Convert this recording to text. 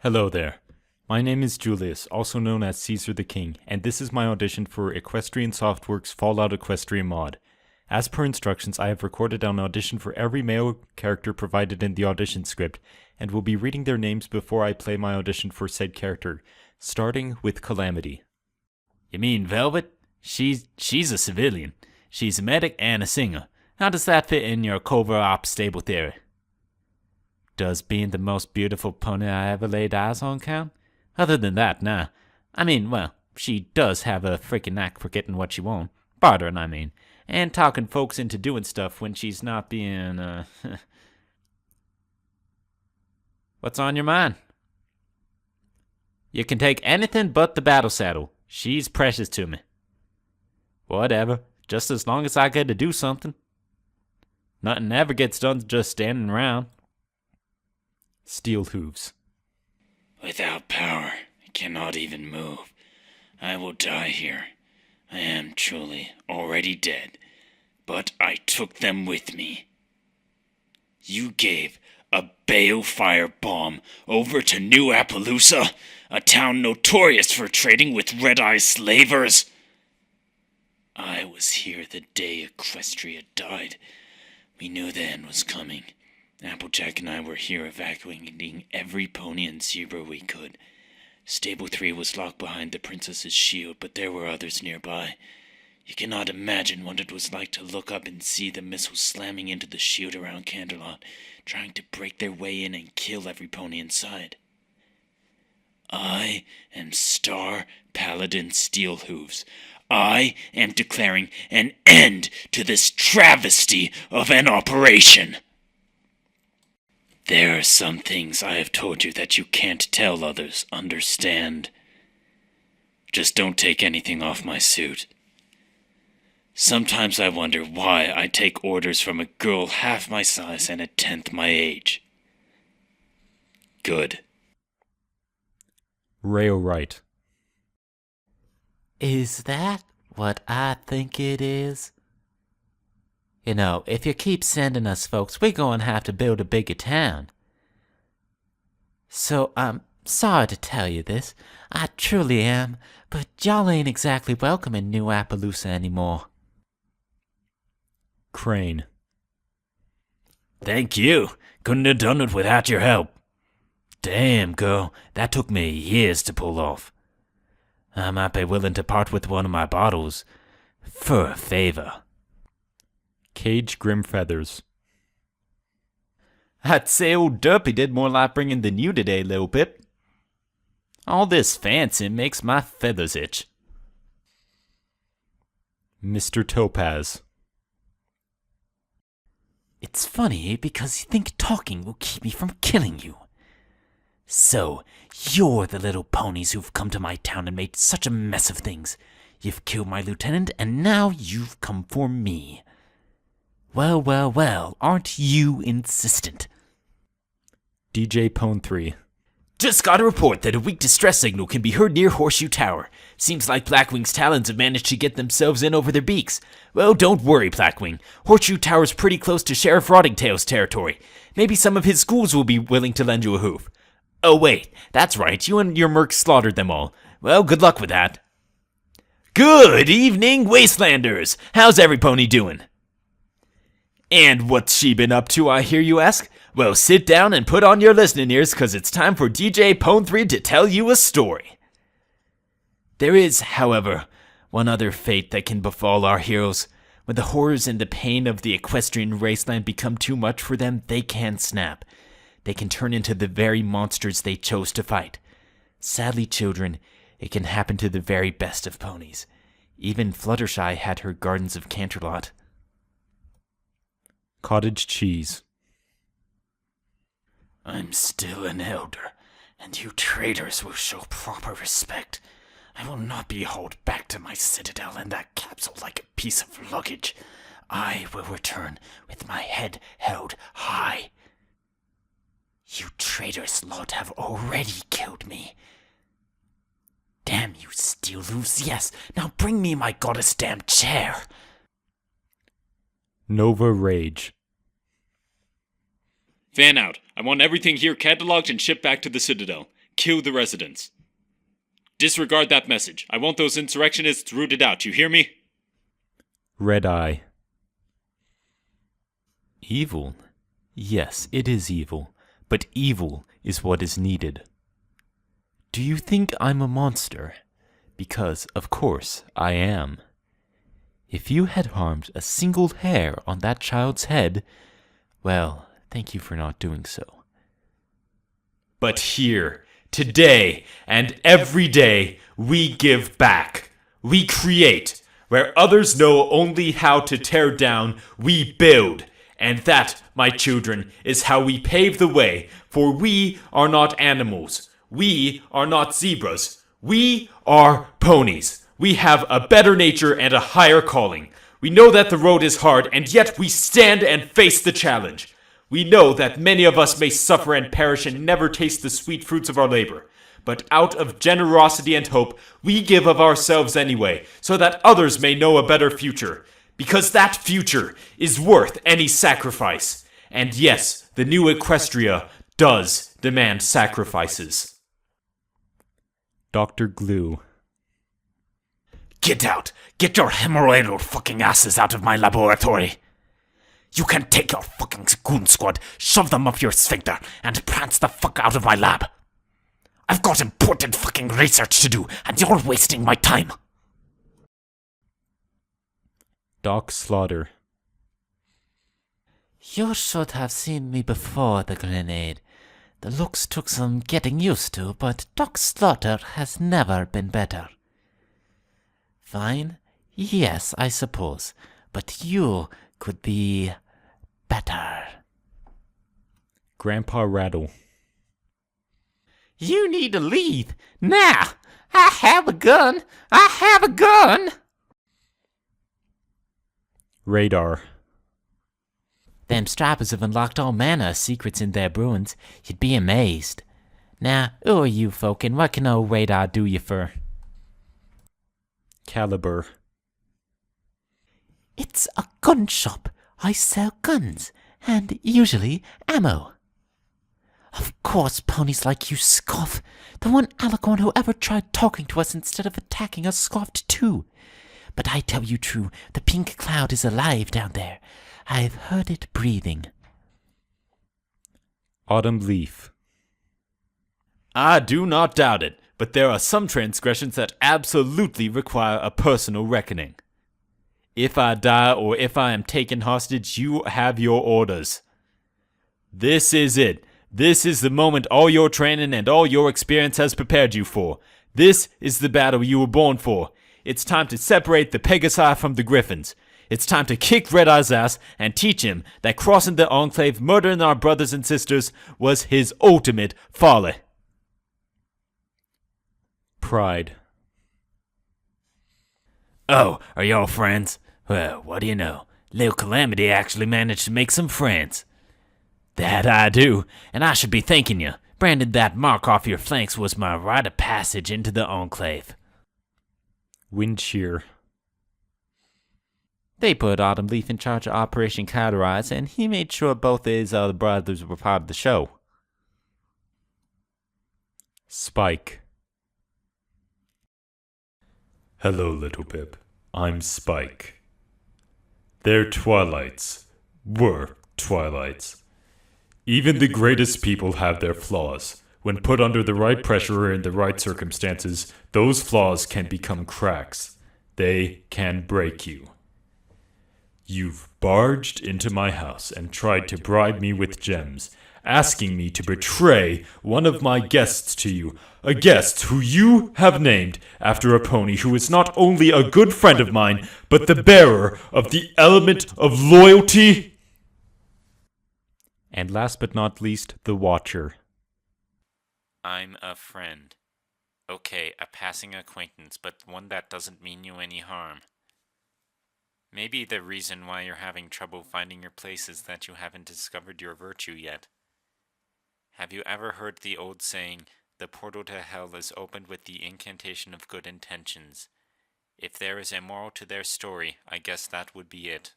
Hello there. My name is Julius, also known as Cesartheking, and this is my audition for Equestrian Softworks Fallout Equestria mod. As per instructions, I have recorded an audition for every male character provided in the audition script, and will be reading their names before I play my audition for said character, starting with Calamity. You mean Velvet? She's a civilian. She's a medic and a singer. How does that fit in your covert ops stable theory? Does being the most beautiful pony I ever laid eyes on count? Other than that, nah. I mean, well, she does have a freaking knack for getting what she wants. Bartering, I mean. And talking folks into doing stuff when she's not being, What's on your mind? You can take anything but the battle saddle. She's precious to me. Whatever, just as long as I get to do something. Nothing ever gets done just standing around. Steel Hooves. Without power, I cannot even move. I will die here. I am truly already dead, but I took them with me. You gave a balefire bomb over to New Appaloosa, a town notorious for trading with red-eye slavers. I was here the day Equestria died. We knew the end was coming. Applejack and I were here evacuating every pony and zebra we could. Stable 3 was locked behind the princess's shield, but there were others nearby. You cannot imagine what it was like to look up and see the missiles slamming into the shield around Canterlot, trying to break their way in and kill every pony inside. I am Star Paladin Steelhooves. I am declaring an end to this travesty of an operation. There are some things I have told you that you can't tell others, understand? Just don't take anything off my suit. Sometimes I wonder why I take orders from a girl half my size and a tenth my age. Good. Rail Right. Is that what I think it is? You know, if you keep sending us folks, we're going to have to build a bigger town. So, I'm sorry to tell you this. I truly am, but y'all ain't exactly welcome in New Appaloosa anymore. Crane. Thank you. Couldn't have done it without your help. Damn, girl, that took me years to pull off. I might be willing to part with one of my bottles for a favor. Cage Grim Feathers. I'd say old Derpy did more like bringing than you today, Lil Pip. All this fancy makes my feathers itch. Mr. Topaz. It's funny because you think talking will keep me from killing you. So, you're the little ponies who've come to my town and made such a mess of things. You've killed my lieutenant, and now you've come for me. Well, aren't you insistent? DJ Pone 3. Just got a report that a weak distress signal can be heard near Horseshoe Tower. Seems like Blackwing's talons have managed to get themselves in over their beaks. Well, don't worry, Blackwing. Horseshoe Tower's pretty close to Sheriff Rottingtail's territory. Maybe some of his schools will be willing to lend you a hoof. Oh wait, that's right, you and your mercs slaughtered them all. Well, good luck with that. Good evening, Wastelanders! How's every pony doing? And what's she been up to, I hear you ask? Well, sit down and put on your listening ears, cause it's time for DJ Pone 3 to tell you a story. There is, however, one other fate that can befall our heroes. When the horrors and the pain of the equestrian wasteland become too much for them, they can snap. They can turn into the very monsters they chose to fight. Sadly, children, it can happen to the very best of ponies. Even Fluttershy had her Gardens of Canterlot. Cottage Cheese. I'm still an elder, and you traitors will show proper respect. I will not be hauled back to my citadel in that capsule like a piece of luggage. I will return with my head held high. You traitorous lot have already killed me. Damn you, Steelhooves, yes, now bring me my goddess damn chair. Nova Rage. Fan out. I want everything here cataloged and shipped back to the Citadel. Kill the residents. Disregard that message. I want those insurrectionists rooted out, you hear me? Red Eye. Evil? Yes, it is evil, but evil is what is needed. Do you think I'm a monster? Because, of course, I am. If you had harmed a single hair on that child's head, well, thank you for not doing so. But here, today, and every day, we give back. We create. Where others know only how to tear down, we build. And that, my children, is how we pave the way, for we are not animals. We are not zebras. We are ponies. We have a better nature and a higher calling. We know that the road is hard, and yet we stand and face the challenge. We know that many of us may suffer and perish and never taste the sweet fruits of our labor. But out of generosity and hope, we give of ourselves anyway, so that others may know a better future. Because that future is worth any sacrifice. And yes, the new Equestria does demand sacrifices. Dr. Glue. Get out! Get your hemorrhoidal fucking asses out of my laboratory! You can take your fucking goon squad, shove them up your sphincter, and prance the fuck out of my lab! I've got important fucking research to do, and you're wasting my time! Doc Slaughter. You should have seen me before the grenade. The looks took some getting used to, but Doc Slaughter has never been better. Fine, yes, I suppose, but you could be better. Grandpa Rattle. You need to leave! Now! I have a gun! I have a gun! Radar. Them strappers have unlocked all manner of secrets in their ruins. You'd be amazed. Now, who are you folk, and what can old Radar do you for? Caliber. It's a gun shop. I sell guns, and usually ammo. Of course, ponies like you scoff. The one alicorn who ever tried talking to us instead of attacking us scoffed too. But I tell you true, the pink cloud is alive down there. I've heard it breathing. Autumn Leaf. I do not doubt it, but there are some transgressions that absolutely require a personal reckoning. If I die or if I am taken hostage, you have your orders. This is it. This is the moment all your training and all your experience has prepared you for. This is the battle you were born for. It's time to separate the Pegasi from the Griffins. It's time to kick Red Eye's ass and teach him that crossing the Enclave, murdering our brothers and sisters, was his ultimate folly. Pride. Oh, are y'all friends? Well, what do you know? Lil Calamity actually managed to make some friends. That I do, and I should be thanking you. Branding that mark off your flanks was my rite of passage into the Enclave. Wind Shear. They put Autumn Leaf in charge of Operation Cauterize, and he made sure both his other brothers were part of the show. Spike. Hello, Little Pip. I'm Spike. They're twilights. Were twilights. Even the greatest people have their flaws. When put under the right pressure or in the right circumstances, those flaws can become cracks. They can break you. You've barged into my house and tried to bribe me with gems, asking me to betray one of my guests to you, a guest who you have named after a pony who is not only a good friend of mine, but the bearer of the element of loyalty. And last but not least, the Watcher. I'm a friend. Okay, a passing acquaintance, but one that doesn't mean you any harm. Maybe the reason why you're having trouble finding your place is that you haven't discovered your virtue yet. Have you ever heard the old saying, the portal to hell is opened with the incantation of good intentions? If there is a moral to their story, I guess that would be it.